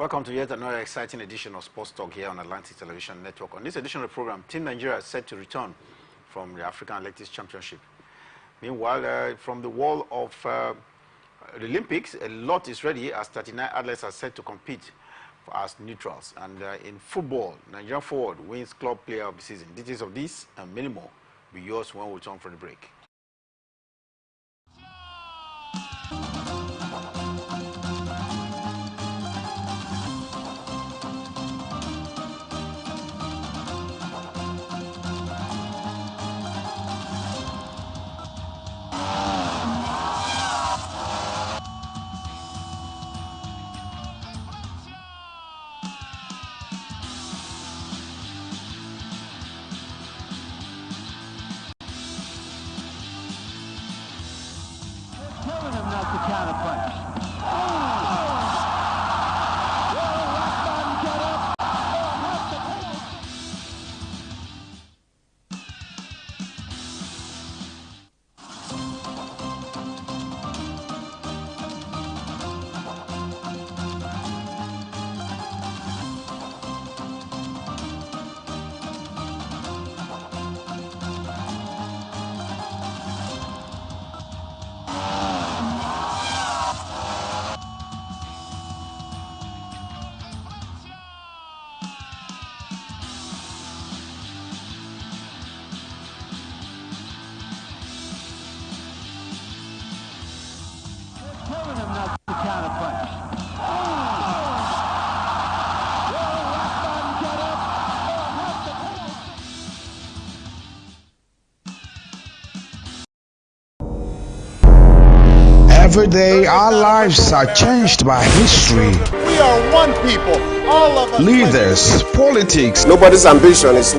Welcome to yet another exciting edition of Sports Talk here on Atlantic Television Network. On this edition of the program, Team Nigeria is set to return from the African Athletics Championship. Meanwhile, from the wall of the Olympics, a lot is ready as 39 athletes are set to compete as neutrals. And in football, Nigerian forward wins club player of the season. Details of this and many more will be yours when we return from the break. Telling him not to counterpunch. Telling him not to counterpunch. Every day, our lives are changed by history. We are one people, all of us. Leaders, politics. Nobody's ambition is.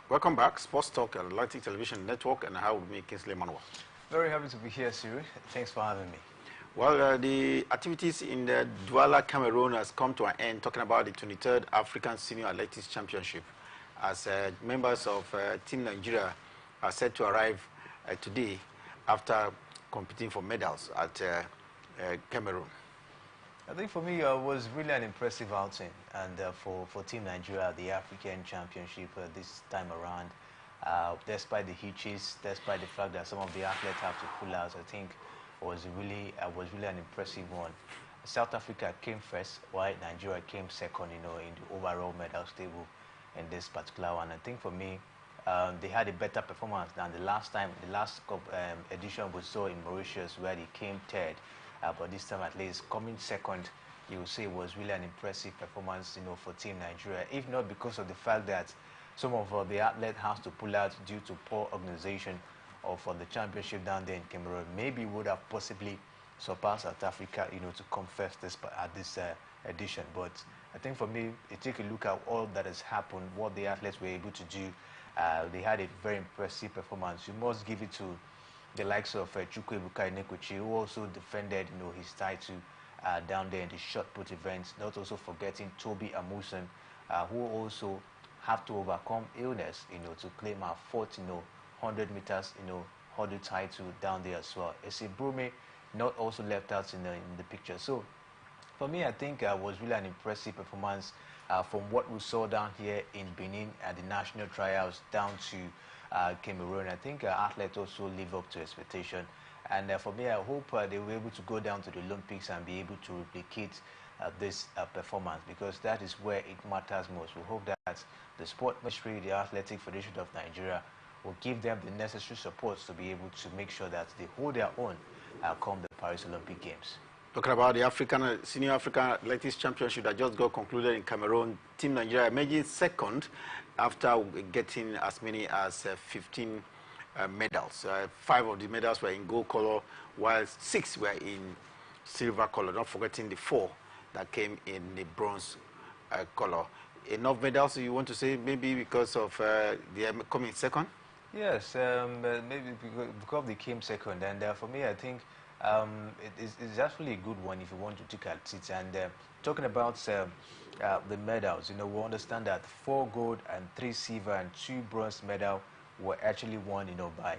Welcome back, Sports Talk at Atlantic Television Network, and how with me, Kingsley Manuel. Very happy to be here, Siri. Thanks for having me. Well, the activities in the Douala, Cameroon has come to an end, talking about the 23rd African Senior Athletics Championship, as members of Team Nigeria are set to arrive today after competing for medals at Cameroon. I think for me, it was really an impressive outing, and for Team Nigeria, the African Championship this time around, despite the hitches, despite the fact that some of the athletes have to pull out, I think was really an impressive one. South Africa came first, while Nigeria came second, in the overall medals table in this particular one. I think for me, they had a better performance than the last edition we saw in Mauritius, where they came third. But this time, at least, coming second, you will say was really an impressive performance, for Team Nigeria. If not because of the fact that some of the athletes have to pull out due to poor organization for the championship down there in Cameroon, maybe would have possibly surpassed South Africa, to come first at this edition. But I think for me, you take a look at all that has happened, what the athletes were able to do. They had a very impressive performance. You must give it to the likes of Chukwuebuka Inekwuchi, who also defended, his title down there in the shot put events. Not also forgetting Toby Amusan, who also have to overcome illness, to claim our fourth, 100 meters, hurdle title down there as well. Ese Brume not also left out in the picture. So for me, I think it was really an impressive performance from what we saw down here in Benin at the national trials down to Cameroon. I think athletes also live up to expectation, and for me, I hope they were able to go down to the Olympics and be able to replicate this performance, because that is where it matters most. We hope that the sport ministry, the Athletic Federation of Nigeria, will give them the necessary supports to be able to make sure that they hold their own come the Paris Olympic Games. Talking about the Senior African Athletics Championship that just got concluded in Cameroon, Team Nigeria emerging second after getting as many as 15 medals. 5 of the medals were in gold color, while 6 were in silver color, not forgetting the 4 that came in the bronze color. Enough medals, you want to say, maybe because of the coming second? Yes, maybe because they came second, and for me, I think It's actually a good one if you want to take at it. And talking about the medals, you know, we understand that 4 gold and 3 silver and 2 bronze medal were actually won, you know, by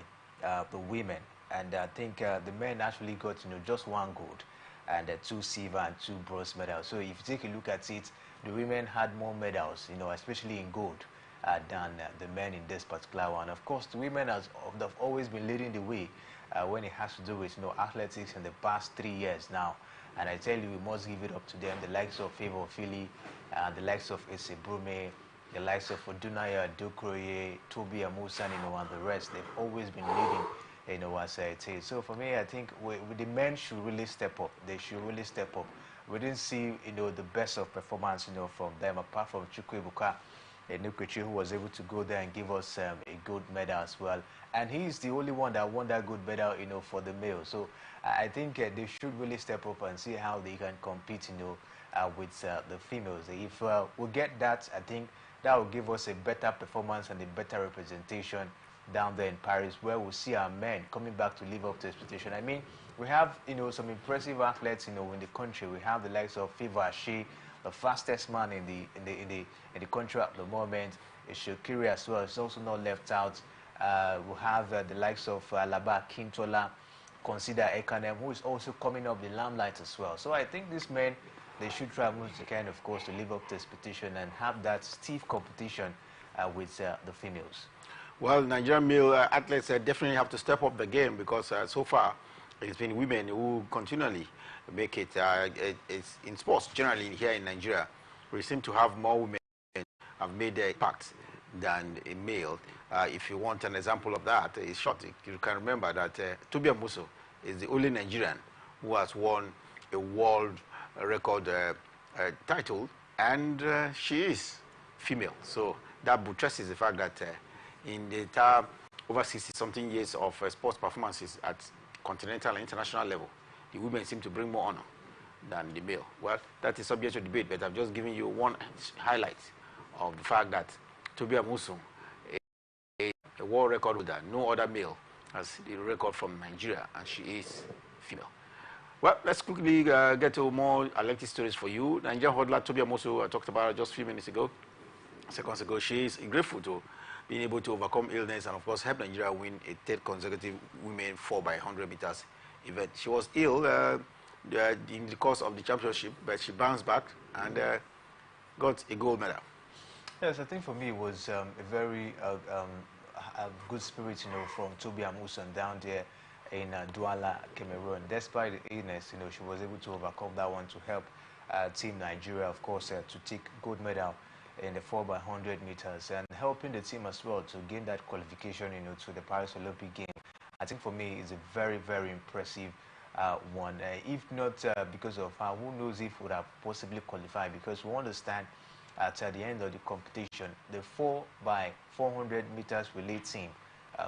the women. And I think the men actually got, you know, just 1 gold and 2 silver and 2 bronze medals. So if you take a look at it, the women had more medals, you know, especially in gold, than the men in this particular one. Of course, the women have always been leading the way when it has to do with, you know, athletics in the past 3 years now. And I tell you, we must give it up to them. The likes of Favor Philly, the likes of Ese Brume, the likes of Odunaya Dokroye, Toby Amusan, you know, and the rest. They've always been leading, you know, as I say. So for me, I think the men should really step up. They should really step up. We didn't see, you know, the best of performance, you know, from them, apart from Chukwuebuka Nukwechi, who was able to go there and give us a gold medal as well. And he's the only one that won that gold medal, you know, for the male. So I think they should really step up and see how they can compete, you know, with the females. If we get that, I think that will give us a better performance and a better representation down there in Paris, where we'll see our men coming back to live up to expectation. I mean, we have, you know, some impressive athletes, you know, in the country. We have the likes of Favor Ashe, the fastest man in the country at the moment. Shokiri as well is also not left out. We have the likes of Alaba Kintola, Consider Ekanem, who is also coming up the limelight as well. So I think these men, they should try most they can, of course, to live up to expectation and have that stiff competition with the females. Well, Nigerian male athletes definitely have to step up the game, because so far it's been women who continually make it. It's in sports generally here in Nigeria, we seem to have more women have made their impact than a male. If you want an example of that, it's short. You can remember that Tobi Amuso is the only Nigerian who has won a world record title, and she is female. So that buttresses the fact that in the entire over 60-something years of sports performances at continental and international level, the women seem to bring more honor than the male. Well, that is subject to debate, but I've just given you one highlight of the fact that Tobi Amuso, a world record holder, no other male has the record from Nigeria, and she is female. Well, let's quickly get to more athletic stories for you. Nigerian hurdler Tobi Amuso, I talked about her just a few minutes ago, seconds ago. She is grateful to being able to overcome illness and, of course, help Nigeria win a 3rd consecutive women 4x100 meters event. She was ill in the course of the championship, but she bounced back and got a gold medal. Yes, I think for me it was a very a good spirit, you know, from Tobi Amuso down there in Douala, Cameroon. Despite the illness, you know, she was able to overcome that one to help Team Nigeria, of course, to take gold medal in the 4x100 meters, and helping the team as well to gain that qualification, you know, to the Paris Olympic Games. I think for me it's a very, very impressive one. If not because of her, who knows if would have possibly qualified, because we understand at the end of the competition, the 4x400 meters relay team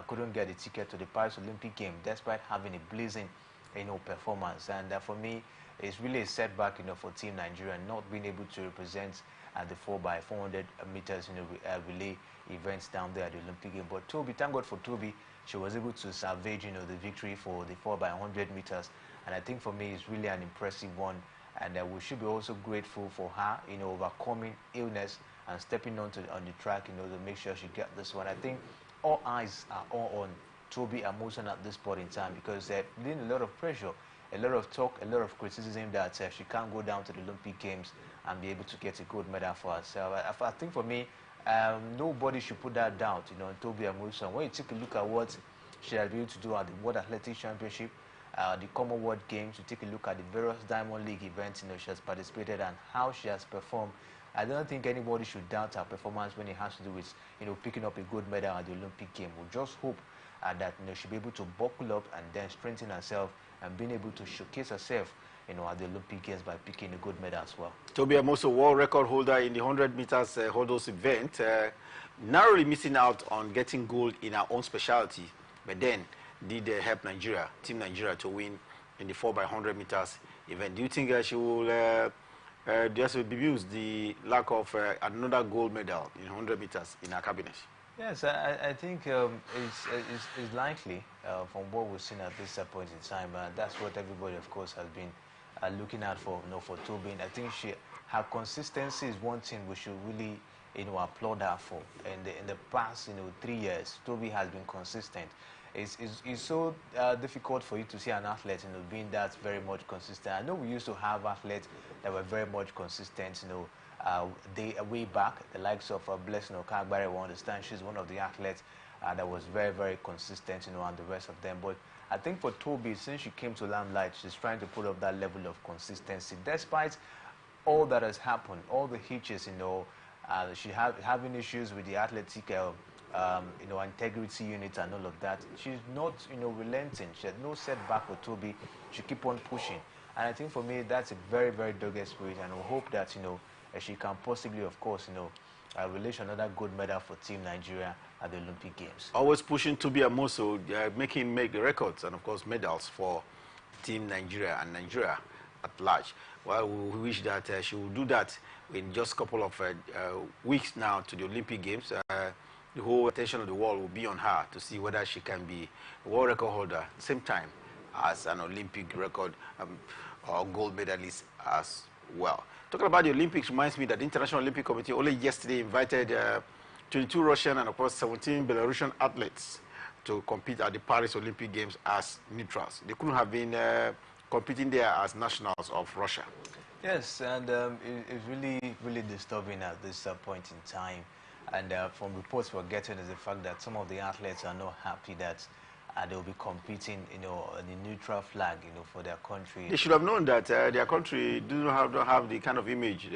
couldn't get a ticket to the Paris Olympic Games despite having a blazing, you know, performance. And for me, it's really a setback, you know, for Team Nigeria not being able to represent the 4x400 meters, you know, relay events down there at the Olympic Games. But Tobi, thank God for Tobi, she was able to salvage, you know, the victory for the 4x100 meters. And I think for me, it's really an impressive one. And we should be also grateful for her, you know, overcoming illness and stepping on the track, you know, to make sure she get this one. I think all eyes are all on Tobi Amuso at this point in time, because they're been a lot of pressure, a lot of talk, a lot of criticism that she can't go down to the Olympic Games and be able to get a gold medal for herself. I think for me, nobody should put that doubt, you know, on Tobi Amuso. When you take a look at what she has been able to do at the World Athletics Championship, the Commonwealth Games, to take a look at the various Diamond League events, you know, she has participated and how she has performed, I don't think anybody should doubt her performance when it has to do with, you know, picking up a gold medal at the Olympic Games. We just hope that, you know, she'll be able to buckle up and then strengthen herself and being able to showcase herself, you know, at the Olympic Games by picking a gold medal as well. Tobi Amuso, world record holder in the 100 meters hurdles event, narrowly missing out on getting gold in her own specialty, but then did help Nigeria, Team Nigeria, to win in the 4x100 meters event. Do you think she will just abuse the lack of another gold medal in 100 meters in her cabinet? Yes, I think it's likely from what we've seen at this point in time. That's what everybody, of course, has been looking out for. For Tobin, I think her consistency is one thing we should really, applaud her for. In the past, 3 years, Toby has been consistent. It's so difficult for you to see an athlete, being that very much consistent. I know we used to have athletes that were very much consistent, way back, the likes of Blessing Okagbare. We understand she's one of the athletes that was very, very consistent, and the rest of them. But I think for Toby, since she came to Limelight, she's trying to put up that level of consistency, despite all that has happened, all the hitches, she having issues with the athletic, integrity unit and all of that. She's not, relenting. She had no setback with Toby. She keep on pushing. And I think for me, that's a very, very dogged spirit. And we hope that, she can possibly, of course, release another gold medal for Team Nigeria at the Olympic Games. Always pushing Toby Amoso, make records and, of course, medals for Team Nigeria and Nigeria at large. Well, we wish that she will do that in just a couple of weeks now to the Olympic Games. The whole attention of the world will be on her to see whether she can be a world record holder at the same time as an Olympic record or gold medalist as well. Talking about the Olympics reminds me that the International Olympic Committee only yesterday invited 22 Russian and, of course, 17 Belarusian athletes to compete at the Paris Olympic Games as neutrals. They couldn't have been competing there as nationals of Russia. Yes, and it's really, really disturbing at this point in time. And from reports we're getting is the fact that some of the athletes are not happy that they'll be competing, on the neutral flag, for their country. They should have known that their country don't have the kind of image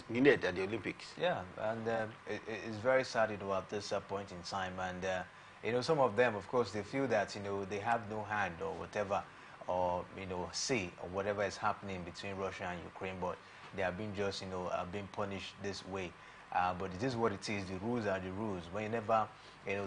needed at the Olympics. Yeah, and it's very sad, at this point in time. And, some of them, of course, they feel that, they have no hand or whatever, or, say, or whatever is happening between Russia and Ukraine, but they are being just, being punished this way. But it is what it is. The rules are the rules. Whenever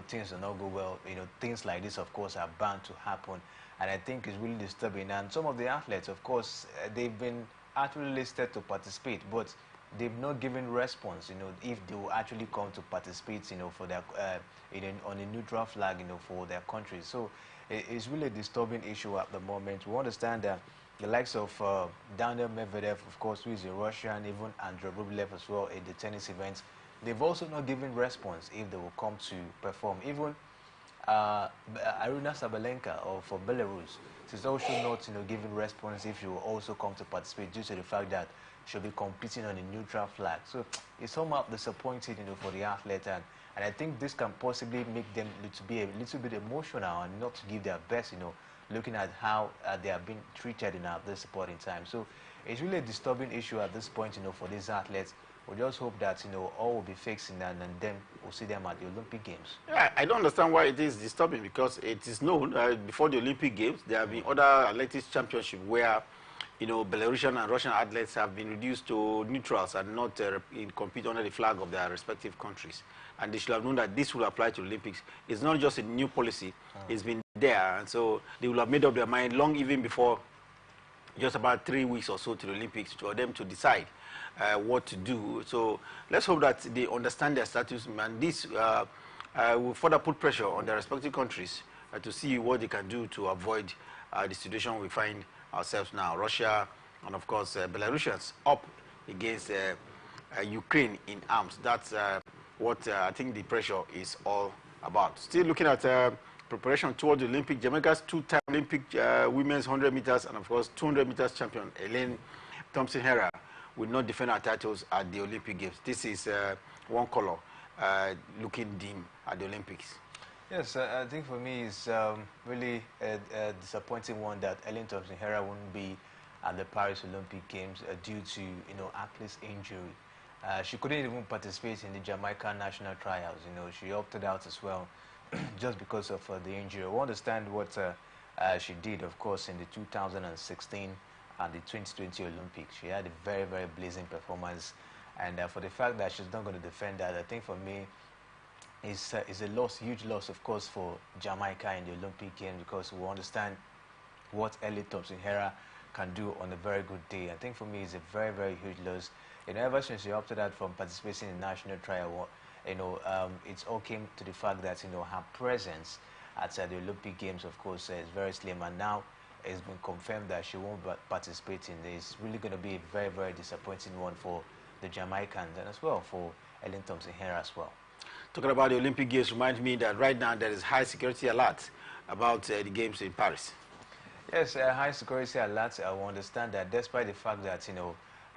things do not go well, things like this, of course, are bound to happen. And I think it's really disturbing. And some of the athletes, of course, they've been actually listed to participate, but they've not given response. If they will actually come to participate, for their on a neutral flag, for their country. So it's really a disturbing issue at the moment. We understand that the likes of Daniel Medvedev, of course, who is a Russian, even Andrei Rublev as well in the tennis events, they've also not given response if they will come to perform. Even Arina Sabalenka for Belarus, she's also not giving response if she will also come to participate due to the fact that she'll be competing on a neutral flag. So it's somehow disappointing for the athlete, and I think this can possibly make them to be a little bit emotional and not to give their best, looking at how they are being treated at this point in time. So it's really a disturbing issue at this point, for these athletes. We just hope that, all will be fixed and then we'll see them at the Olympic Games. Yeah, I don't understand why it is disturbing, because it is known before the Olympic Games, there have been other athletics championships where, Belarusian and Russian athletes have been reduced to neutrals and not compete under the flag of their respective countries. And they should have known that this will apply to the Olympics. It's not just a new policy. It's been there. And so they will have made up their mind long even before just about 3 weeks or so to the Olympics for them to decide what to do. So let's hope that they understand their status, and this will further put pressure on their respective countries to see what they can do to avoid the situation we find ourselves now. Russia and, of course, Belarusians up against Ukraine in arms. That's what I think the pressure is all about. Still looking at preparation towards the Olympic, Jamaica's two-time Olympic women's 100 meters and, of course, 200 meters champion, Elaine Thompson-Herah, will not defend her titles at the Olympic Games. This is one color looking dim at the Olympics. Yes, I think for me it's really a disappointing one that Elaine Thompson-Herah won't be at the Paris Olympic Games due to Achilles injury. She couldn't even participate in the Jamaica national trials. She opted out as well just because of the injury. We understand what she did, of course, in the 2016 and the 2020 Olympics. She had a very, very blazing performance. And for the fact that she's not going to defend that, I think for me, is a loss, huge loss, of course, for Jamaica in the Olympic Games, because we understand what Elaine Thompson-Herah can do on a very good day. I think for me, it's a very, very huge loss. Ever since she opted out from participating in the national trial, it's all came to the fact that her presence at the Olympic Games, of course, is very slim, and now it's been confirmed that she won't participate in this. It's really going to be a very, very disappointing one for the Jamaicans and as well for Ellen Thompson here as well. Talking about the Olympic Games reminds me that right now there is high security alert about the games in Paris. Yes, high security alert. I will understand that despite the fact that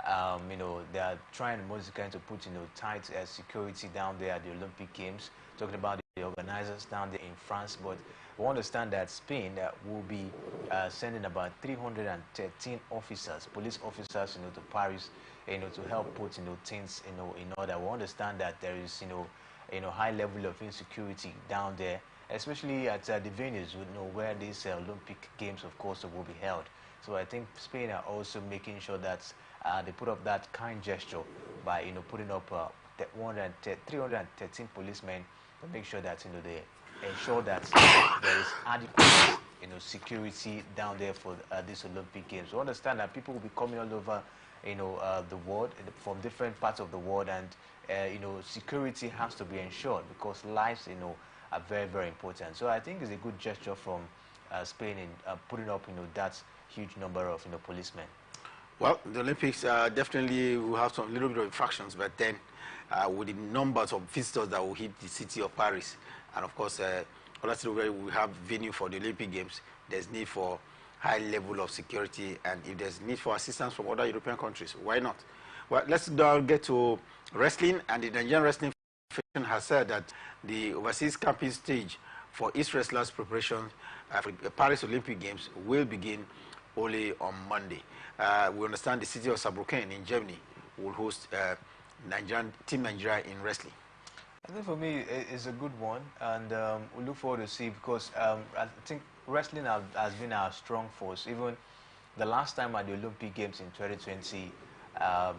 they are trying most to put tight security down there at the Olympic Games. Talking about the organizers down there in France, but we understand that Spain will be sending about 313 officers, police officers, to Paris, to help put things in order. We understand that there is high level of insecurity down there, especially at the venues, where these Olympic Games, of course, will be held. So I think Spain are also making sure that they put up that kind gesture by putting up 313 policemen to make sure that they ensure that there is adequate security down there for these Olympic Games. We understand that people will be coming all over the world, from different parts of the world, and security has to be ensured because lives are very, very important. So I think it's a good gesture from Spain in putting up that huge number of policemen. Well, the Olympics definitely will have some little bit of infractions, but then with the numbers of visitors that will hit the city of Paris, and of course, honestly, where we have venue for the Olympic Games, there's need for high level of security, and if there's need for assistance from other European countries, why not? Well, let's now get to wrestling, and the Nigerian Wrestling Federation has said that the overseas camping stage for its wrestlers' preparation for the Paris Olympic Games will begin only on Monday. We understand the city of Saarbrücken in Germany will host Team Nigeria in wrestling. I think for me, it's a good one, and we look forward to see because I think wrestling has been our strong force. Even the last time at the Olympic Games in 2020,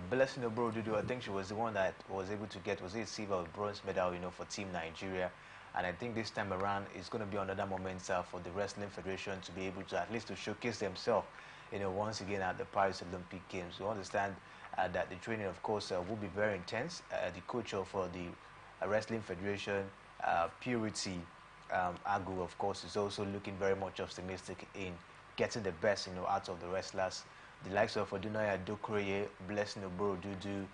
Blessing Oborodudu, I think she was the one that was able to get silver or bronze medal, for Team Nigeria. And I think this time around, it's going to be another moment for the Wrestling Federation to be able to at least to showcase themselves, once again at the Paris Olympic Games. We understand that the training, of course, will be very intense. The coach of the Wrestling Federation, Purity Agu, of course, is also looking very much optimistic in getting the best, out of the wrestlers. The likes of Odunaya Dokoye, Blessing Oborodudu,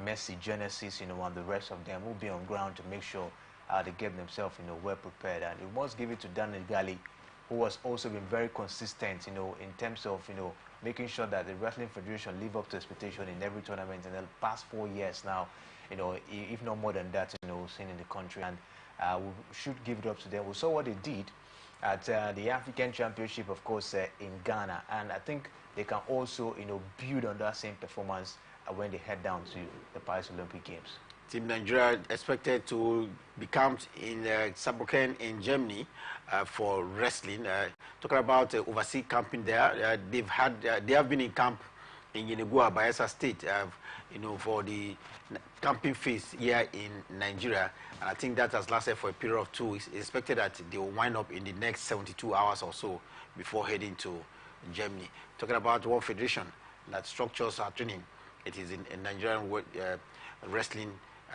Mercy Genesis, and the rest of them will be on ground to make sure they get themselves, well prepared. And we must give it to Daniel Gali, who has also been very consistent, in terms of, making sure that the Wrestling Federation live up to expectation in every tournament in the past 4 years now, if not more than that, seen in the country. And we should give it up to them. We saw what they did at the African Championship, of course, in Ghana. And I think they can also, build on that same performance when they head down to the Paris Olympic Games. Team Nigeria expected to be camped in Saarbrücken in Germany for wrestling. Talking about overseas camping there, they have been in camp in Yenegua, Bayelsa State, for the camping phase here in Nigeria. And I think that has lasted for a period of 2 weeks. It's expected that they will wind up in the next 72 hours or so before heading to Germany. Talking about one federation that structures our training, it is in Nigerian Wrestling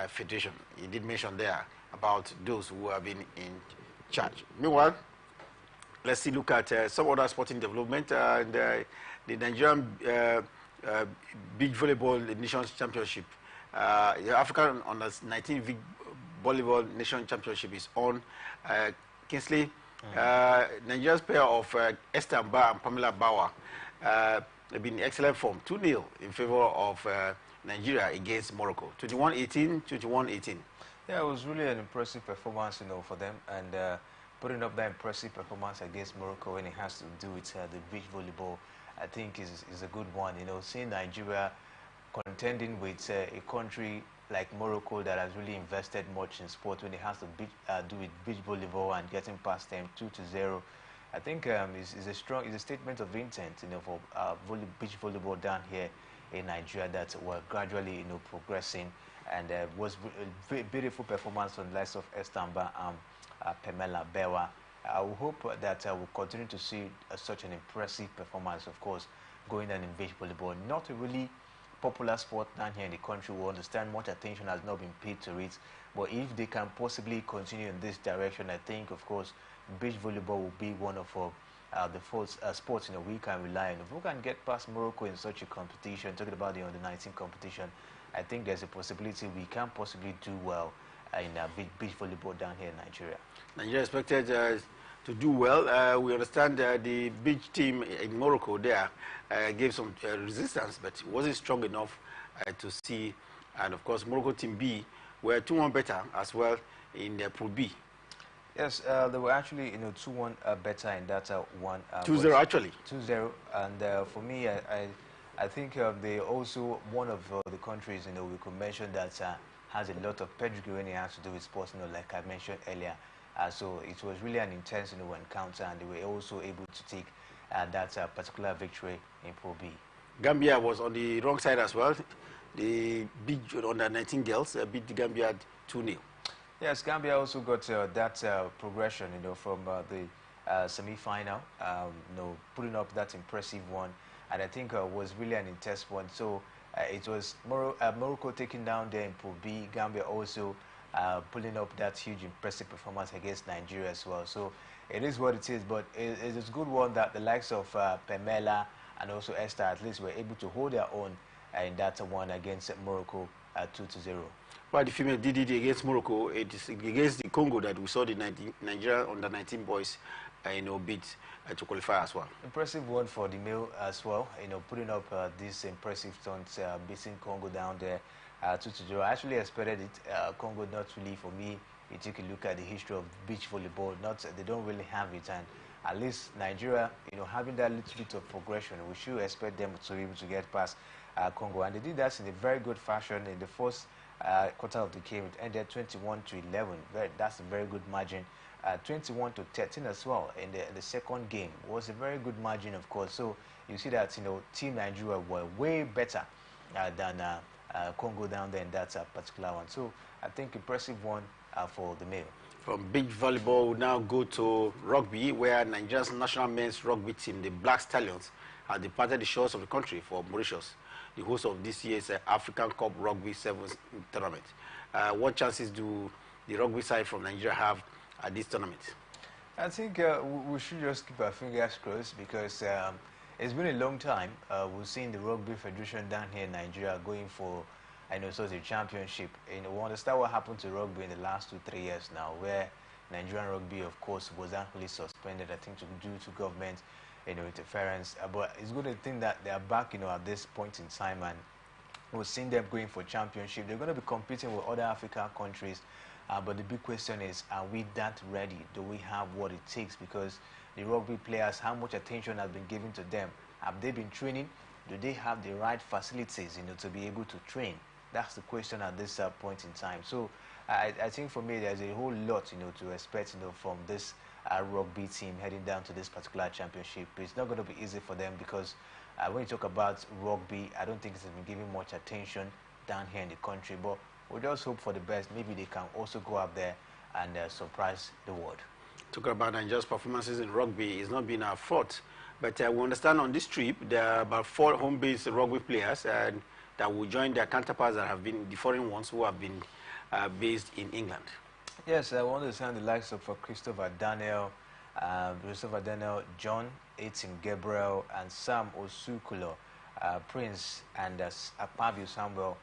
Federation. He did mention there about those who have been in charge. Meanwhile, let's look at some other sporting development. The Nigerian Beach Volleyball Nations Championship, the African Under-19 Beach Volleyball Nation Championship is on. Kingsley, Nigeria's pair of Esther Mba and Pamela Bauer have been in excellent form, 2-0 in favor of Nigeria against Morocco, 21-18, 21-18. Yeah, it was really an impressive performance, for them, and putting up that impressive performance against Morocco when it has to do with the beach volleyball, I think is a good one. Seeing Nigeria contending with a country like Morocco that has really invested much in sport when it has to do with beach volleyball and getting past them 2-0. I think is a statement of intent, for beach volleyball down here in Nigeria that we're gradually, progressing, and was a beautiful performance from the likes of Esther Mba and Pamela Bauer. I will hope that we'll continue to see such an impressive performance, of course, going on in beach volleyball. Not a really popular sport down here in the country. We understand much attention has not been paid to it. But if they can possibly continue in this direction, I think, of course, beach volleyball will be one of the first sports we can rely on. If we can get past Morocco in such a competition, talking about the under-19 competition, I think there's a possibility we can possibly do well in beach volleyball down here in Nigeria. Nigeria expected to do well. We understand the beach team in Morocco there gave some resistance, but it wasn't strong enough to see. And of course, Morocco team B were 2-1 better as well in Pool B. Yes, they were actually 2-1 better in that one. 2-0 actually. 2-0, and for me, I think they also one of the countries we could mention that has a lot of pedigree when it has to do with sports, like I mentioned earlier. So it was really an intense encounter, and they were also able to take that particular victory in Pool B. Gambia was on the wrong side as well. The big under-19 girls beat Gambia 2-0. Yes, Gambia also got that progression, from the semi-final, putting up that impressive one, and I think was really an intense one. So it was Morocco taking down there in Pool B, Gambia also pulling up that huge impressive performance against Nigeria as well. So it is what it is, but it is a good one that the likes of Pamela and also Esther at least were able to hold their own in that one against Morocco 2-0. Well, the female did it against Morocco. It is against the Congo that we saw the Nigeria under-19 boys beat to qualify as well. Impressive one for the male as well, putting up this impressive stunts, beating Congo down there 2-0. I actually expected it. Congo, not really for me. You take a look at the history of beach volleyball, they don't really have it, and at least Nigeria, having that little bit of progression, we should expect them to be able to get past Congo, and they did that in a very good fashion. In the first quarter of the game, it ended 21-11. That's a very good margin. 21-13 as well in the second game was a very good margin, of course. So you see that Team Nigeria were way better than Congo down there in that particular one. So I think impressive one for the male. From beach volleyball, we now go to rugby, where Nigeria's national men's rugby team, the Black Stallions, have departed the shores of the country for Mauritius, the host of this year's African Cup Rugby Sevens tournament. What chances do the rugby side from Nigeria have at this tournament? I think we should just keep our fingers crossed, because it's been a long time. We've seen the Rugby Federation down here in Nigeria going for, sort of a championship. We understand what happened to rugby in the last 2-3 years now, where Nigerian rugby, of course, was actually suspended, I think, due to government interference. But it's good to think that they are back, at this point in time, and we've seen them going for championship. They're going to be competing with other African countries. But the big question is, are we that ready? Do we have what it takes? Because the rugby players, how much attention has been given to them? Have they been training? Do they have the right facilities, to be able to train? That's the question at this point in time. So I think for me, there's a whole lot, to expect, from this rugby team heading down to this particular championship. It's not going to be easy for them, because when you talk about rugby, I don't think it's been given much attention down here in the country. But we just hope for the best. Maybe they can also go up there and surprise the world. Talking about Nigeria's performances in rugby, it's not been our fault. But we understand on this trip, there are about 4 home-based rugby players that will join their counterparts that have been the foreign ones who have been based in England. Yes, I want to send the likes of Christopher Daniel, John Aiton Gabriel, and Sam Osukulo, Prince, and Apavio Samuel,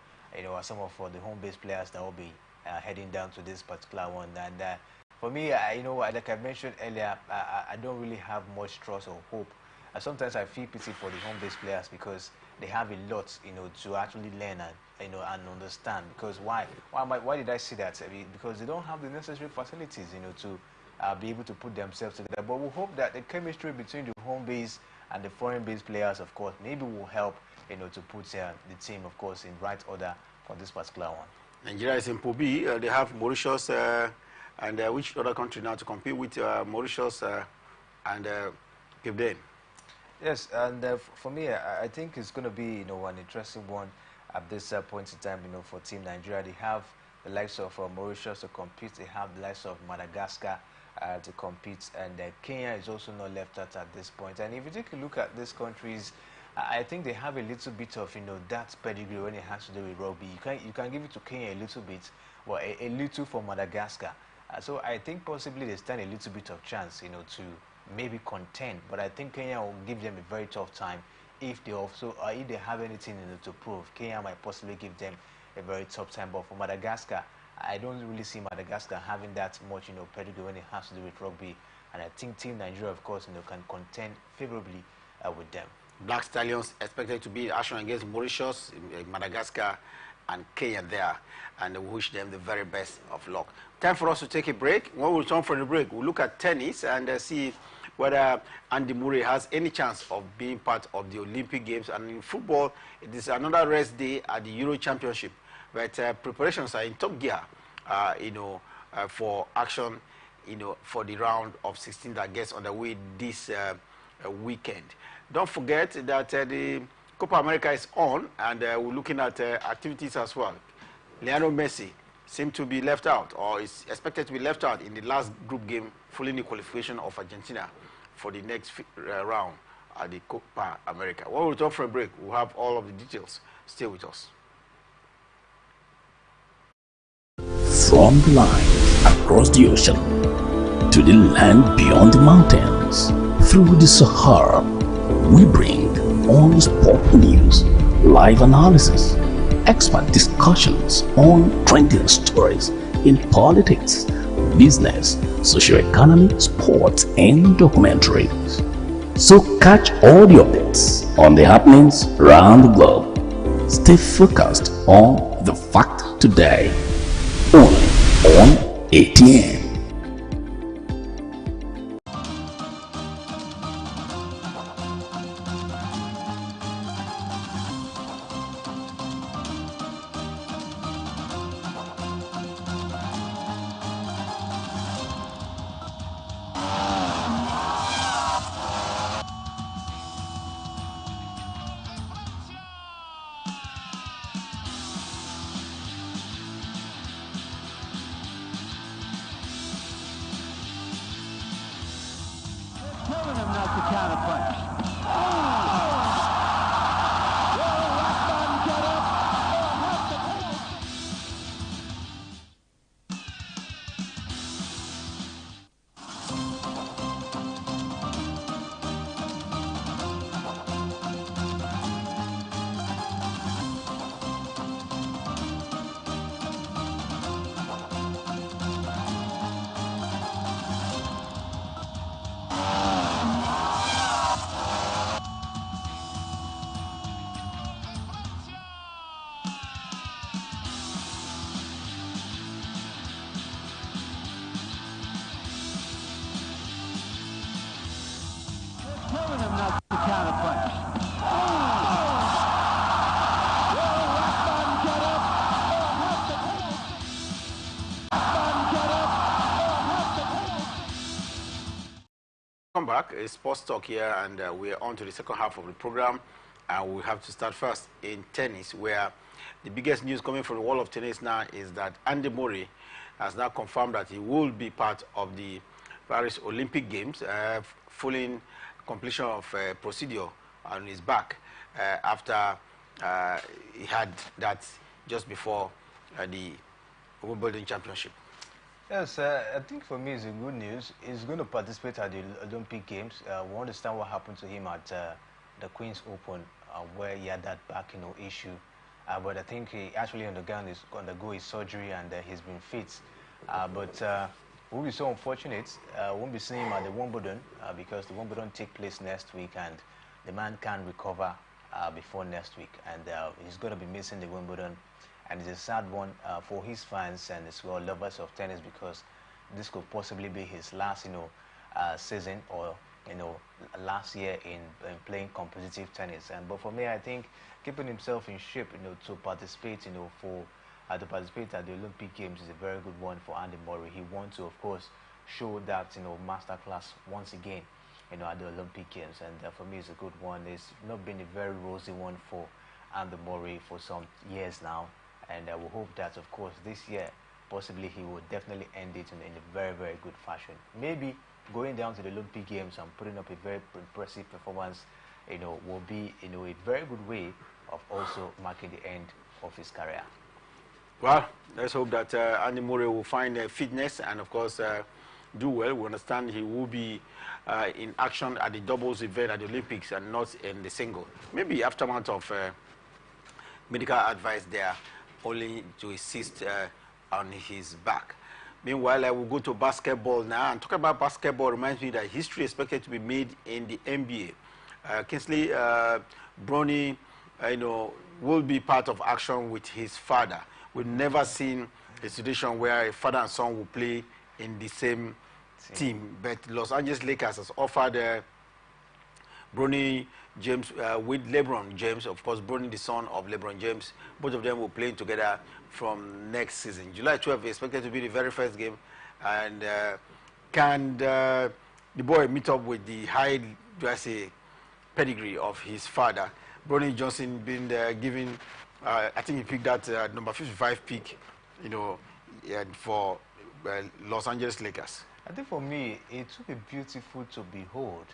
are some of the home-based players that will be heading down to this particular one. And for me, like I mentioned earlier, I don't really have much trust or hope. Sometimes I feel pity for the home-based players, because they have a lot, to actually learn and understand. Because why did I say that? Because they don't have the necessary facilities, to be able to put themselves together. But we hope that the chemistry between the home-based and the foreign-based players, of course, maybe will help, to put the team, of course, in right order for this particular one. Nigeria is in Pool B. They have Mauritius and which other country now to compete with? Mauritius and Cape Verde. Yes, and for me, I think it's going to be, an interesting one at this point in time, for Team Nigeria. They have the likes of Mauritius to compete. They have the likes of Madagascar to compete, and Kenya is also not left out at this point. And if you take a look at these countries, I think they have a little bit of, that pedigree when it has to do with rugby. You can give it to Kenya a little bit, well, a little for Madagascar. So I think possibly they stand a little bit of chance, to maybe contend. But I think Kenya will give them a very tough time if they also, if they have anything to prove. Kenya might possibly give them a very tough time. But for Madagascar, I don't really see Madagascar having that much, pedigree when it has to do with rugby. And I think Team Nigeria, of course, can contend favorably with them. Black Stallions expected to be action against Mauritius, Madagascar, and Kenya there, and we wish them the very best of luck. Time for us to take a break. When we return from the break, we'll look at tennis and see whether Andy Murray has any chance of being part of the Olympic Games. And in football, it is another rest day at the Euro Championship, but preparations are in top gear, for action, for the round of 16 that gets underway this weekend. Don't forget that the Copa America is on, and we're looking at activities as well. Lionel Messi seemed to be left out, or is expected to be left out in the last group game following the qualification of Argentina for the next round at the Copa America. When we return from a break, we'll have all of the details. Stay with us. From the line across the ocean to the land beyond the mountains, through the Sahara, we bring all the sport news, live analysis, expert discussions on trending stories in politics, business, socio-economy, sports, and documentaries. So catch all the updates on the happenings around the globe. Stay focused on the fact today, only on ATN. Telling him not to counterpunch. Telling him not to counterpunch. Welcome back. It's Sports Talk here, and we're on to the second half of the program. And we have to start first in tennis, where the biggest news coming from the world of tennis now is that Andy Murray has now confirmed that he will be part of the Paris Olympic Games, following completion of procedure on his back after he had that just before the Wimbledon Championship. Yes, I think for me it's a good news. He's going to participate at the Olympic Games. We understand what happened to him at the Queen's Open, where he had that back, issue. But I think he actually undergo his surgery, and he's been fit. But we'll be so unfortunate. Won't be seeing him at the Wimbledon because the Wimbledon take place next week, and the man can't recover before next week, and he's going to be missing the Wimbledon. And it's a sad one for his fans and as well lovers of tennis, because this could possibly be his last, season, or last year in playing competitive tennis. But for me, I think keeping himself in shape, to participate, to participate at the Olympic Games is a very good one for Andy Murray. He wants to, of course, show that masterclass once again, at the Olympic Games, and for me, it's a good one. It's not been a very rosy one for Andy Murray for some years now. And we hope that, of course, this year, possibly he will definitely end it in a very, very good fashion. Maybe going down to the Olympic Games and putting up a very impressive performance will be, a very good way of also marking the end of his career. Well, let's hope that Andy Murray will find fitness and, of course, do well. We understand he will be in action at the doubles event at the Olympics and not in the single. Maybe aftermath of medical advice there, only to assist on his back. Meanwhile, I will go to basketball now. And talk about basketball reminds me that history is expected to be made in the NBA. Kingsley Brownie, will be part of action with his father. We've never seen a situation where a father and son will play in the same team. But Los Angeles Lakers has offered Bronny James with LeBron James, of course, Bronny the son of LeBron James. Both of them will play together from next season. July 12th is expected to be the very first game. And can the boy meet up with the high, do I say, pedigree of his father? Bronny Johnson been given, I think he picked that number 55 pick, for Los Angeles Lakers. I think for me, it would be beautiful to behold,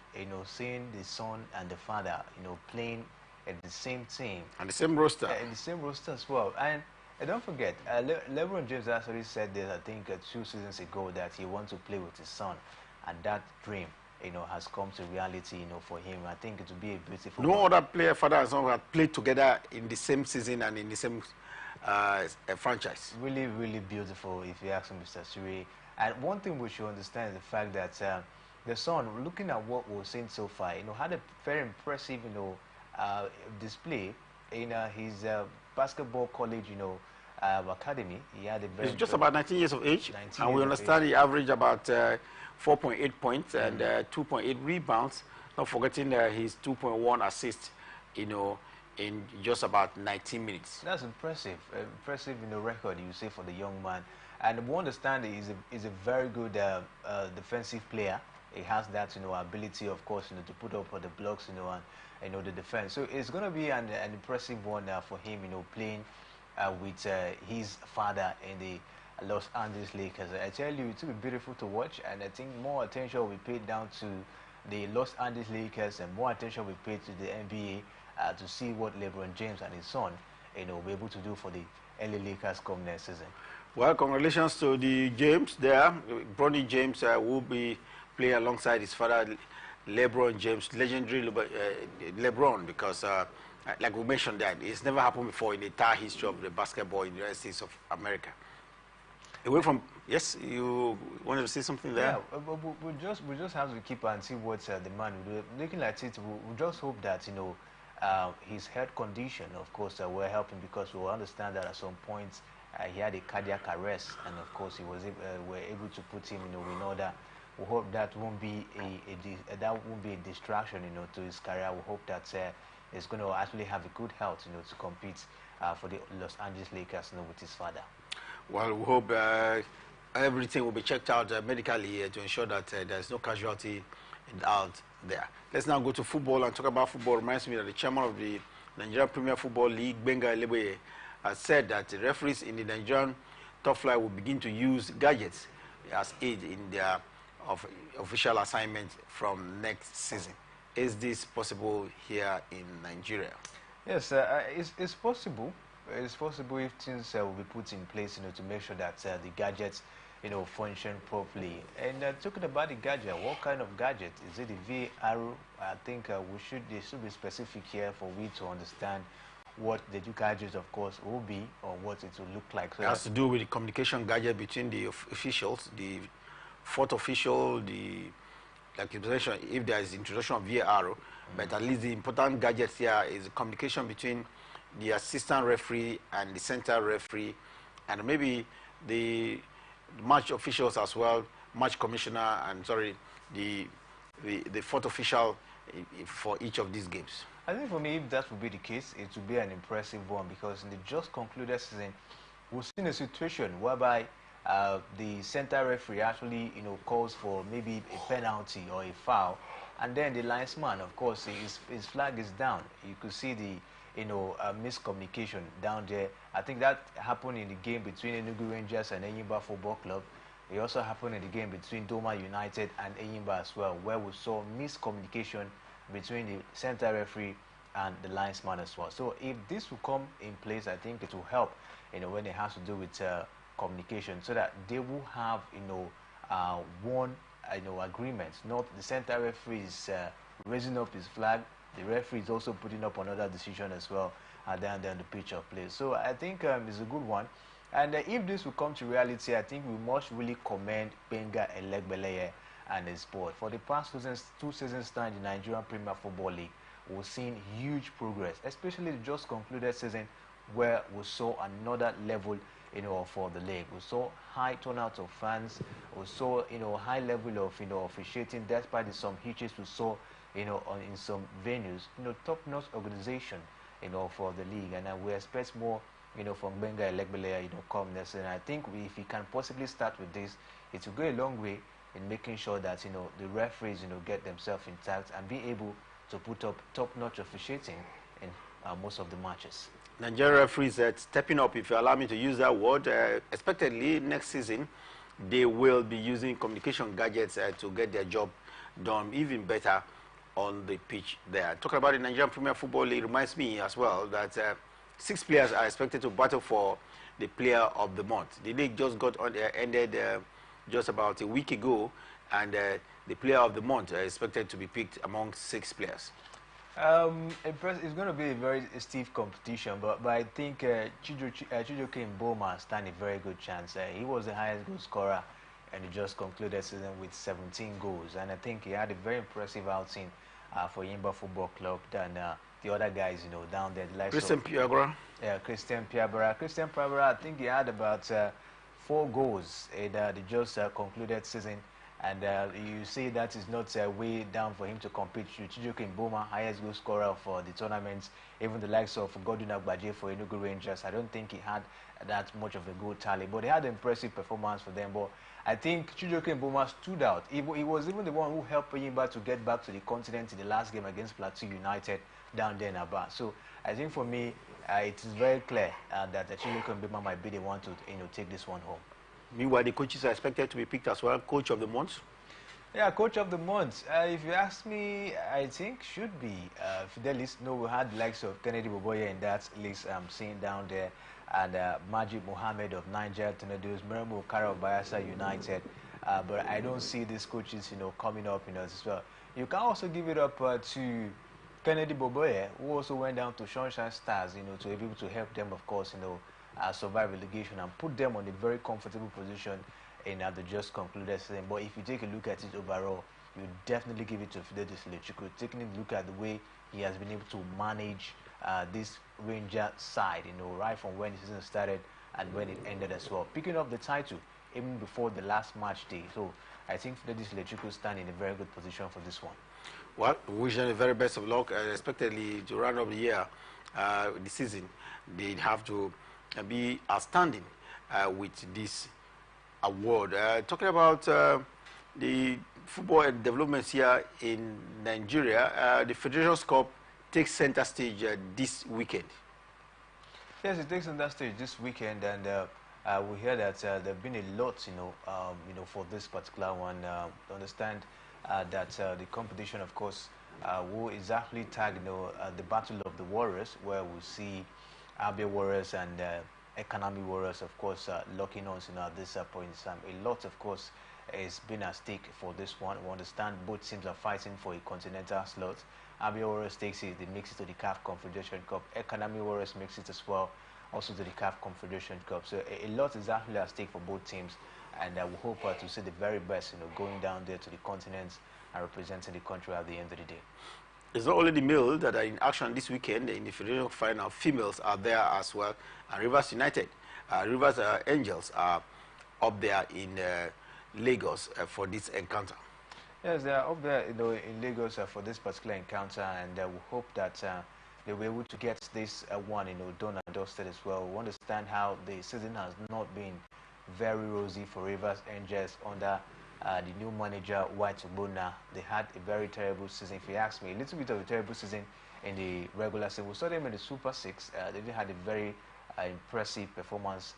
seeing the son and the father, playing at the same team. And the same roster. And the same roster as well. And don't forget, LeBron James actually said this, I think, 2 seasons ago, that he wants to play with his son. And that dream, has come to reality, for him. I think it would be a beautiful... No other player, father and son, have played together in the same season and in the same franchise. Really, really beautiful, if you ask Mr. Suri. And one thing we should understand is the fact that the son, looking at what we've seen so far, had a very impressive, display in his basketball college, academy. He had a very... He's just about 19 years of age, and we understand he averaged about 4.8 points and 2.8 rebounds. Not forgetting his 2.1 assists, in just about 19 minutes. That's impressive. Impressive, record, you say, for the young man. And we understand he's a very good defensive player. He has that, ability, of course, to put up the blocks, and, the defense. So it's going to be an impressive one for him, playing with his father in the Los Angeles Lakers. I tell you, it will be beautiful to watch, and I think more attention will be paid down to the Los Angeles Lakers, and more attention will be paid to the NBA to see what LeBron James and his son, will be able to do for the LA Lakers come next season. Well, congratulations to the James there. Bronny James will be playing alongside his father, LeBron James, legendary LeBron, because like we mentioned that, it's never happened before in the entire history of the basketball in the United States of America. Away from, yes, you wanted to say something there? Yeah, we just have to keep and see what the man will do. Looking at it, we just hope that, his health condition, of course, will help him, because we understand that at some points he had a cardiac arrest, and of course he was were able to put him, in order. We hope that won't be a distraction, to his career. We hope that he's going to actually have a good health, to compete for the Los Angeles Lakers, with his father. Well, we hope everything will be checked out medically to ensure that there's no casualty out there. Let's now go to football and talk about football. Reminds me that the chairman of the Nigerian Premier Football League, Benga Eleboye, has said that the referees in the Nigerian top flight will begin to use gadgets as aid in their official assignment from next season. Is this possible here in Nigeria? Yes, it's possible. It's possible if things will be put in place, to make sure that the gadgets, function properly. And talking about the gadget, what kind of gadget? Is it the VAR? I think there should be specific here for we to understand what the gadgets, of course, will be, or what it will look like. So it has to do with the communication gadget between the officials, the fourth official, like you mentioned, if there is introduction of VAR, but at least the important gadgets here is the communication between the assistant referee and the center referee, and maybe the match officials as well, match commissioner, and the fourth official for each of these games. I think for me, if that would be the case, it would be an impressive one, because in the just concluded season, we've seen a situation whereby the center referee actually, calls for maybe a penalty or a foul, and then the linesman, of course, his flag is down. You could see the miscommunication down there. I think that happened in the game between Enugu Rangers and Enyimba Football Club. It also happened in the game between Doma United and Enyimba as well, where we saw miscommunication between the center referee and the linesman as well. So if this will come in place, I think it will help, when it has to do with communication, so that they will have, one, agreement. Not the center referee is raising up his flag, the referee is also putting up another decision as well, and then the pitch of play. So I think it's a good one. And if this will come to reality, I think we must really commend Benga Elegbeleye and his board. For the past two seasons now in the Nigerian Premier Football League, we've seen huge progress, especially the just concluded season, where we saw another level, for the league. We saw high turnout of fans. We saw, high level of, officiating, despite some hitches we saw, in some venues. Top-notch organization, for the league, and we expect more, from Benga Elegbeleye, come next. And I think if we can possibly start with this, it will go a long way in making sure that, the referees, get themselves intact and be able to put up top-notch officiating in most of the matches. Nigerian referees stepping up, if you allow me to use that word. Expectedly, next season, they will be using communication gadgets to get their job done even better on the pitch there. Talking about the Nigerian Premier Football League reminds me as well that 6 players are expected to battle for the Player of the Month. The league just got ended just about a week ago, and the Player of the Month is expected to be picked among 6 players. It's going to be a very stiff competition, but I think Chijioke Mboma stand a very good chance. He was the highest goal scorer, and he just concluded season with 17 goals. And I think he had a very impressive outing for Yimba Football Club than the other guys, down there. The Christian Piabra. Yeah, Christian Piabra. Christian Piabra, I think he had about 4 goals in the just concluded season. And you see that is not way down for him to compete. Chijioke Mboma, highest goal scorer for the tournament. Even the likes of Godwin Agbaje for Enugu Rangers, I don't think he had that much of a goal tally, but he had an impressive performance for them. But I think Chijioke Mboma stood out. He was even the one who helped Yimba to get back to the continent in the last game against Plateau United down there in Aba. So I think for me, it is very clear that Chijioke Mboma might be the one to take this one home. Meanwhile, the coaches are expected to be picked as well. Coach of the month. Yeah, coach of the month. If you ask me, I think should be Fidelis. No, we had the likes of Kennedy Boboye in that list I'm seeing down there, and Majid Mohammed of Niger Tornadoes, Meremo Okara of Bayelsa United. But I don't see these coaches, coming up, as well. You can also give it up to Kennedy Boboye, who also went down to Sunshine Stars, to be able to help them, of course, survive relegation and put them on a very comfortable position in the just concluded season. But if you take a look at it overall, you definitely give it to Fidelis Lechukwu. Taking a look at the way he has been able to manage this Ranger side, right from when the season started and when it ended as well. Picking up the title even before the last match day. So I think Fidelis Lechukwu stand in a very good position for this one. Well, we wish them the very best of luck. Expectedly to round up the year, the season, they'd have to be outstanding with this award. Talking about the football and developments here in Nigeria, the Federations Cup takes center stage this weekend. Yes, it takes center stage this weekend, and we hear that there have been a lot, for this particular one. To understand that the competition, of course, will exactly tag, the Battle of the Warriors, where we see Abia Warriors and Economy Warriors, of course, locking on at this point in time. A lot, of course, has been at stake for this one. We understand both teams are fighting for a continental slot. Abia Warriors takes it, they makes it to the CAF Confederation Cup. Economy Warriors makes it as well, also to the CAF Confederation Cup. So a lot is actually at stake for both teams, and we hope to see the very best, going down there to the continents and representing the country at the end of the day. It's not only the males that are in action this weekend. In the Federation final, females are there as well. And Rivers United, Rivers Angels are up there in Lagos for this encounter. Yes, they are up there, in Lagos for this particular encounter, and we hope that they'll be able to get this one, done and dusted as well. We understand how the season has not been very rosy for Rivers Angels under the new manager, White Ubona. They had a very terrible season. If you ask me, a little bit of a terrible season in the regular season. We saw them in the Super 6. They did had a very impressive performance.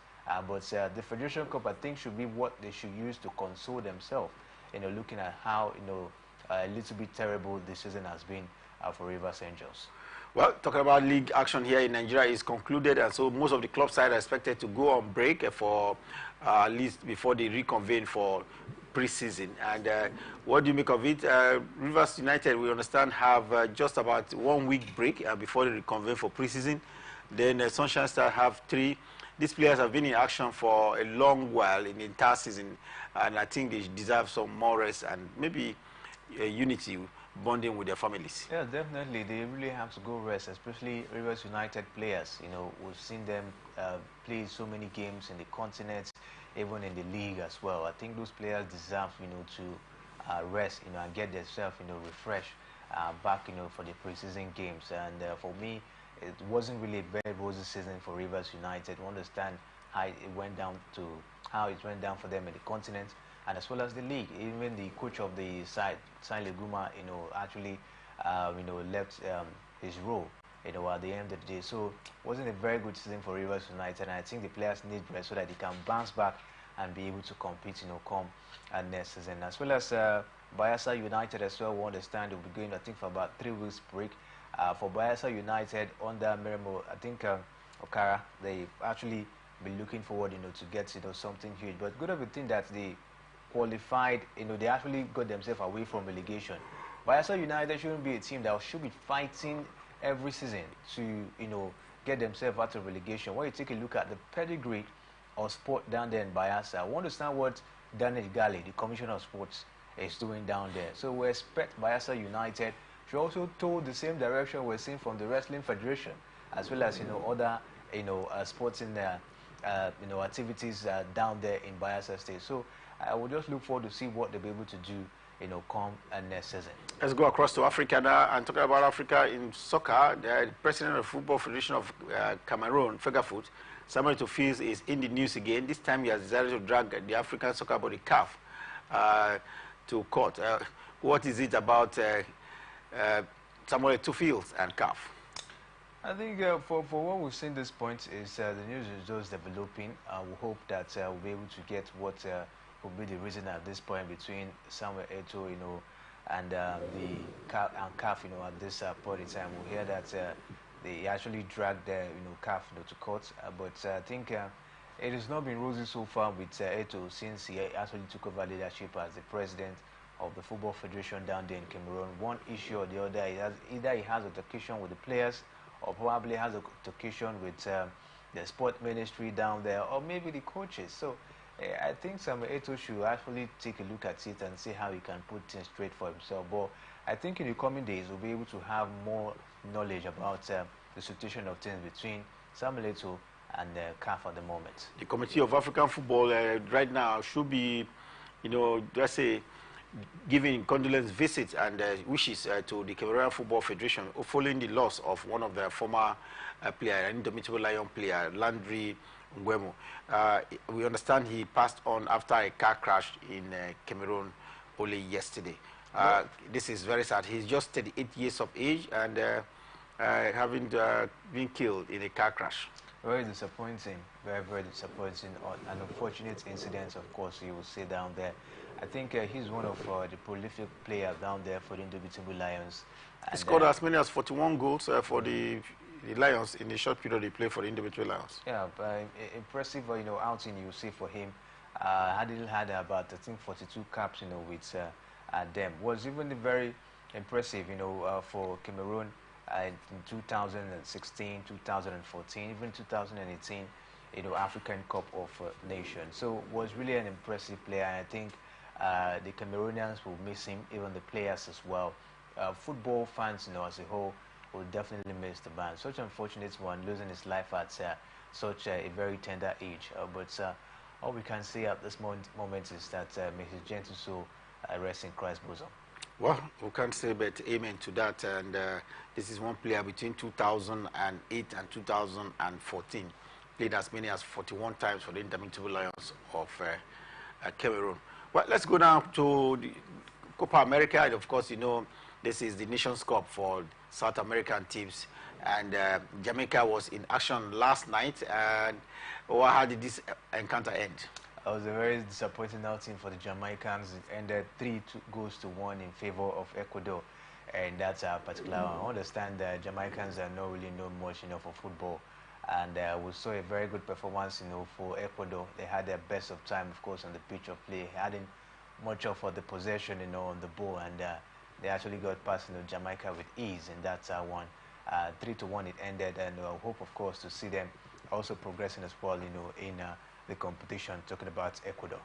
But the Federation Cup, I think, should be what they should use to console themselves. Looking at how, a little bit terrible this season has been for Rivers Angels. Well, talking about league action here in Nigeria is concluded, and so most of the club side are expected to go on break for at least before they reconvene for pre-season. And what do you make of it? Rivers United, we understand, have just about 1 week break before they reconvene for pre-season. Then Sunshine Star have 3. These players have been in action for a long while in the entire season, and I think they deserve some more rest and maybe unity, bonding with their families. Yeah, definitely. They really have to go rest, especially Rivers United players. You know, we've seen them play so many games in the continent, even in the league as well. I think those players deserve, you know, to rest, you know, and get themselves, you know, refreshed back, you know, for the preseason games. And for me, it wasn't really a very rosy season for Rivers United. We understand how it went down for them in the continent, and as well as the league. Even the coach of the side, Sai Leguma, you know, actually, you know, left his role, you know, at the end of the day. So it wasn't a very good season for Rivers United, and I think the players need rest so that they can bounce back and be able to compete, you know, come next season. As well as Bayelsa United as well, we understand they'll be going, I think, for about 3 weeks break. For Bayelsa United under Merimo, I think Okara, they actually be looking forward, you know, to get, you know, something huge. But good of a thing that they qualified, you know, they actually got themselves away from relegation. Bayelsa United shouldn't be a team that should be fighting every season to, you know, get themselves out of relegation. When you take a look at the pedigree of sport down there in Bayelsa, we understand what Daniel Gali, the Commissioner of Sports, is doing down there. So we expect Bayelsa United to also told the same direction we're seeing from the Wrestling Federation, as well as, you know, other, you know, sports in you know, activities down there in Bayelsa State. So I will just look forward to see what they'll be able to do, you know, come next season. Let's go across to Africa now and talk about Africa in soccer. The president of the Football Federation of Cameroon, Fegafoot, Samuel Eto'o, is in the news again. This time he has decided to drag the African soccer body CAF to court. What is it about Samuel Eto'o and CAF? I think for what we've seen this point is the news is just developing. We hope that we'll be able to get what will be the reason at this point between Samuel Eto'o, you know, and the CAF, you know, at this point in time. We hear that they actually dragged the, you know, CAF, you know, to court, but I think it has not been rosy so far with Eto'o since he actually took over leadership as the president of the Football Federation down there in Cameroon. One issue or the other, either he has a altercation with the players, or probably has a altercation with the sport ministry down there, or maybe the coaches. So I think Samuel Eto'o should actually take a look at it and see how he can put things straight for himself. But I think in the coming days we'll be able to have more knowledge about the situation of things between Samuel Eto'o and CAF at the moment. The Committee of African Football right now should be, you know, let's say, giving condolence visits and wishes to the Cameroonian Football Federation following the loss of one of their former players, an indomitable Lion player, Landry Nguemo. We understand he passed on after a car crash in Cameroon only yesterday. This is very sad. He's just 38 years of age and having been killed in a car crash. Very disappointing, very, very disappointing. An unfortunate incident, of course, you will see down there. I think he's one of the prolific players down there for the Indomitable Lions. He scored as many as 41 goals for the Lions in the short period he played for the Indomitable Lions. Yeah, impressive, you know, outing you see for him. Hadil had about, I think, 42 caps, you know, with them. Was even very impressive, you know, for Cameroon in 2016, 2014, even 2018, you know, African Cup of Nations. So was really an impressive player. And I think the Cameroonians will miss him, even the players as well. Football fans, you know, as a whole, will definitely miss the man. Such an unfortunate one, losing his life at such a very tender age. But all we can say at this moment is that may his gentle soul rest in Christ's bosom. Well, we can't say but amen to that. And this is one player between 2008 and 2014. Played as many as 41 times for the Indomitable Lions of Cameroon. Well, let's go down to the Copa America. And of course, you know, this is the Nations Cup for South American teams. And Jamaica was in action last night. And how did this encounter end? It was a very disappointing outing for the Jamaicans. It ended 3 goals to 1 in favor of Ecuador, and that's a particular one. I understand that Jamaicans are not really known much, for football, and we saw a very good performance, for Ecuador. They had their best of time, of course, on the pitch of play, hadn't much of the possession, on the ball, and they actually got past, Jamaica with ease, and that's one. 3-1 it ended, and I hope, of course, to see them also progressing as well, in the competition, talking about Ecuador.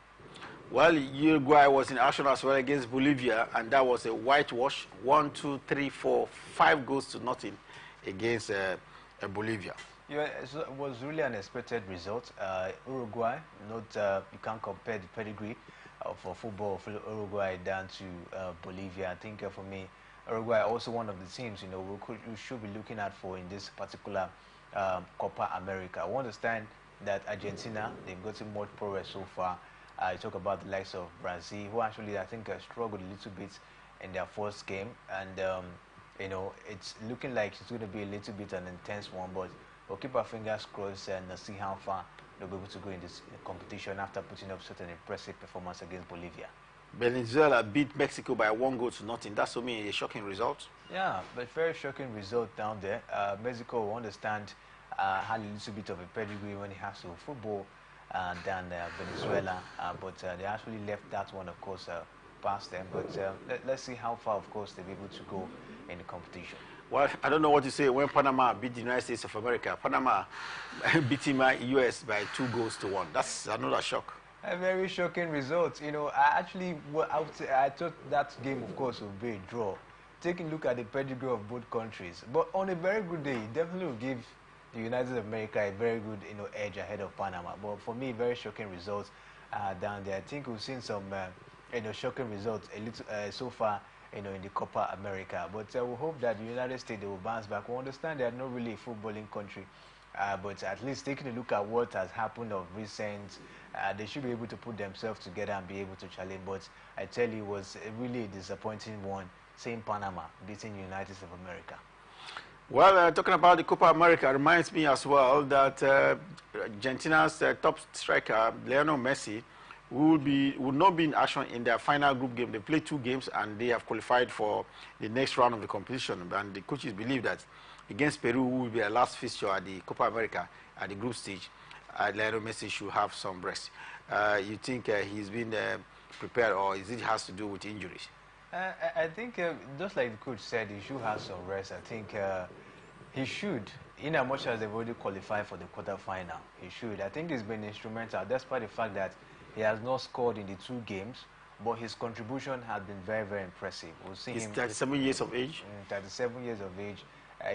Well, Uruguay was in action as well against Bolivia, and that was a whitewash, 1, 2, 3, 4, 5 goals to nothing against Bolivia. Yeah, it was really an unexpected result. Uruguay, you can't compare the pedigree for football for Uruguay down to Bolivia. I think for me, Uruguay also one of the teams we should be looking at for in this particular Copa America. I understand that Argentina, they've gotten much progress so far. I talk about the likes of Brazil, who actually I think struggled a little bit in their first game, and it's looking like it's going to be a little bit an intense one, but we'll keep our fingers crossed and see how far they'll be able to go in this competition after putting up such an impressive performance against Bolivia. Venezuela beat Mexico by 1 goal to nothing. That's for me a shocking result. Yeah, but very shocking result down there. Mexico, we understand, had a little bit of a pedigree when it has to football than Venezuela, but they actually left that one, of course, past them. But let's see how far, of course, they'll be able to go in the competition. Well, I don't know what to say. When Panama beat the United States of America, Panama beating my U.S. by 2 goals to 1. That's another shock. A very shocking result. I thought that game, of course, would be a draw. Taking a look at the pedigree of both countries, but on a very good day, it definitely will give the United States of America a very good, edge ahead of Panama. But for me, very shocking results down there. I think we've seen some, shocking results a little so far, in the Copa America. But we hope that the United States, they will bounce back. We understand they are not really a footballing country, but at least taking a look at what has happened of recent, they should be able to put themselves together and be able to challenge. But I tell you, it was a really disappointing one, seeing Panama beating the United States of America. Well, talking about the Copa America reminds me as well that Argentina's top striker, Lionel Messi, would not be in action in their final group game. They played 2 games and they have qualified for the next round of the competition. And the coaches believe that against Peru, who will be their last fixture at the Copa America at the group stage, Lionel Messi should have some rest. You think he's been prepared, or is it has to do with injuries? I think, just like the coach said, he should have some rest. I think he should, in as much as they've already qualified for the quarterfinal. He should. I think he's been instrumental, despite the fact that he has not scored in the 2 games, but his contribution has been very, very impressive. We'll see He's him 37 years of age. 37 years of age.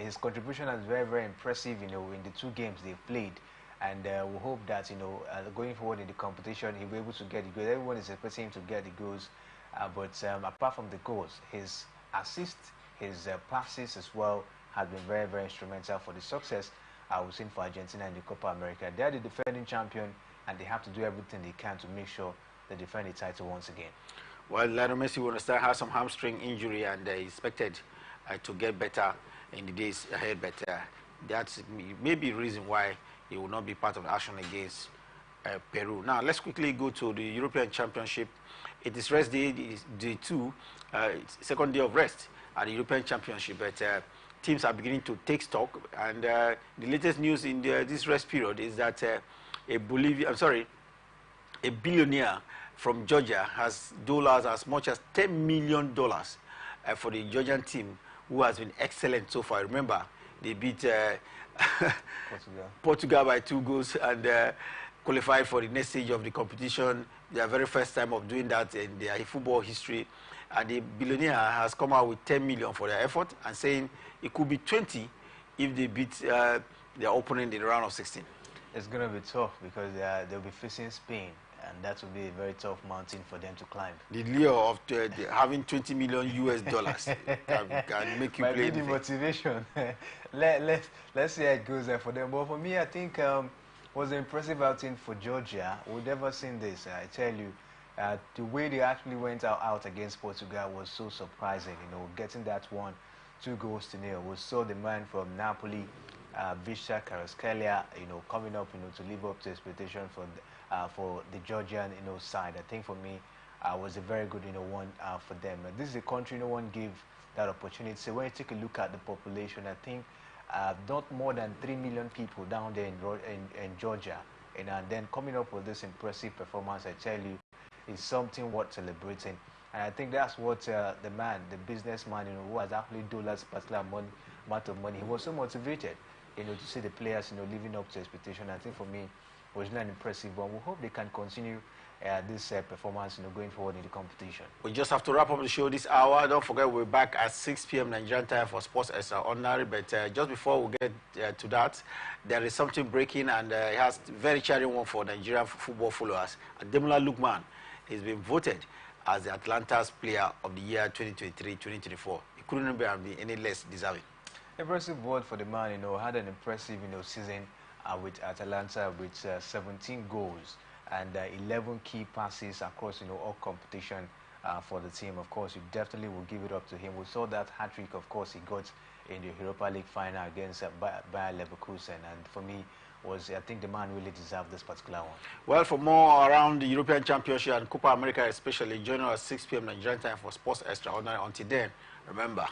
His contribution is very, very impressive, in the 2 games they've played. And we hope that, going forward in the competition, he'll be able to get the goals. Everyone is expecting him to get the goals. But apart from the goals, his assists, his passes as well, have been very, very instrumental for the success we've seen for Argentina in the Copa America. They are the defending champion, and they have to do everything they can to make sure they defend the title once again. Well, Lionel Messi will start has some hamstring injury, and is expected to get better in the days ahead. But that's maybe a reason why he will not be part of the action against Peru. Now, let's quickly go to the European Championship. It is rest day, day 2, second day of rest at the European Championship. But teams are beginning to take stock, and the latest news in this rest period is that a billionaire from Georgia has dollars as much as $10 million for the Georgian team, who has been excellent so far. Remember, they beat Portugal by 2 goals and qualified for the next stage of the competition. Their very first time of doing that in their football history. And the billionaire has come out with 10 million for their effort, and saying it could be 20 if they beat their opponent in the round of 16. It's going to be tough because they'll be facing Spain, and that will be a very tough mountain for them to climb. The lure of having $20 million can make you play. The motivation. Let's see how it goes for them. But for me, I think was an impressive outing for Georgia. We've never seen this. I tell you, the way they actually went out against Portugal was so surprising. Getting that 1-2 goals to 0. We saw the man from Napoli, Visca Kvaratskhelia, coming up, to live up to expectation for the Georgian side. I think for me was a very good one for them. This is a country no one gave that opportunity. So when you take a look at the population, I think not more than 3 million people down there in Georgia, and then coming up with this impressive performance, I tell you, is something worth celebrating. And I think that's what the businessman, who has actually done that particular amount of money, he was so motivated, to see the players, living up to expectation. I think for me, it was really an impressive one. We hope they can continue this performance, going forward in the competition. We just have to wrap up the show this hour. Don't forget, we're back at 6 p.m. Nigerian time for Sports Extraordinary. But just before we get to that, there is something breaking, and it has very cheering one for Nigerian football followers. Ademola Lookman has been voted as the Atlanta's Player of the Year 2023-2024. He couldn't be any less deserving. Impressive word for the man, had an impressive, season with Atalanta with 17 goals and 11 key passes across, all competition for the team. Of course, you definitely will give it up to him. We saw that hat-trick, of course, he got in the Europa League final against Bayer Leverkusen, and for me, I think the man really deserved this particular one. Well, for more around the European Championship and Copa America especially, join us at 6 p.m. Nigerian time for Sports Extraordinary. Until then, remember,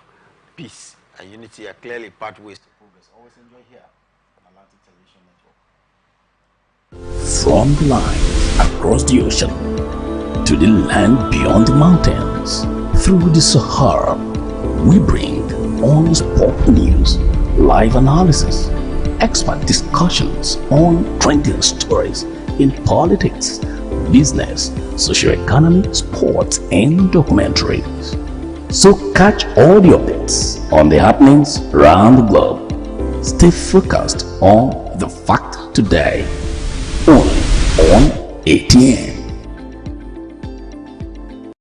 peace and unity are clearly pathways to progress. Always enjoy here on Atlantic Television Network. From the line across the ocean to the land beyond the mountains, through the Sahara, we bring all the sport news, live analysis, expert discussions on trending stories in politics, business, socio-economy, sports, and documentaries. So catch all the updates on the happenings around the globe. Stay focused on the fact today, only on ATN.